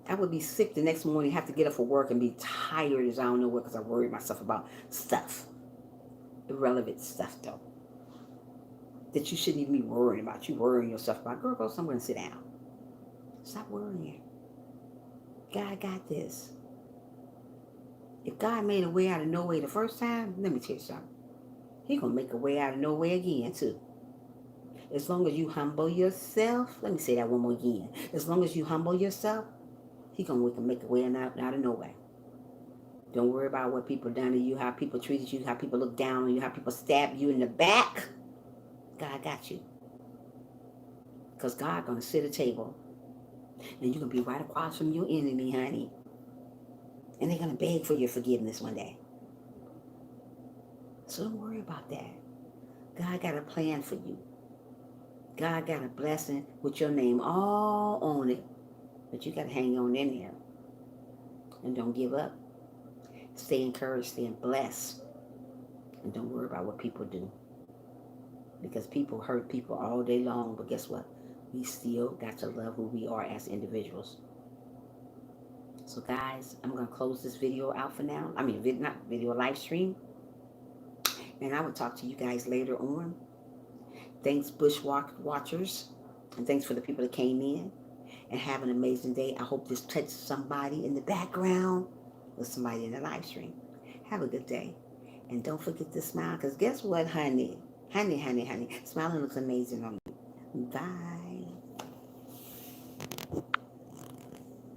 Speaker 1: I would be sick the next morning, have to get up for work and be tired as I don't know what because I worried myself about stuff. Irrelevant stuff though. That you shouldn't even be worrying about. You worrying yourself about. Girl, go somewhere and sit down. Stop worrying. God got this. If God made a way out of no way the first time, let me tell you something. He's going to make a way out of no way again too. As long as you humble yourself, let me say that one more again. As long as you humble yourself, He's going to make a way out of no way. Don't worry about what people done to you, how people treated you, how people look down on you, how people stab you in the back. God got you. Because God going to sit at a table and you're going to be right across from your enemy, honey. And they're going to beg for your forgiveness one day. So don't worry about that. God got a plan for you. God got a blessing with your name all on it. But you got to hang on in there. And don't give up. Stay encouraged, stay blessed. And don't worry about what people do. Because people hurt people all day long. But guess what? We still got to love who we are as individuals. So guys, I'm going to close this video out for now. I mean, not video, live stream. And I will talk to you guys later on. Thanks, Bushwatchers. And thanks for the people that came in. And have an amazing day. I hope this touched somebody in the background or somebody in the live stream. Have a good day. And don't forget to smile. Because guess what, honey? Honey. Smiling looks amazing on you. Bye.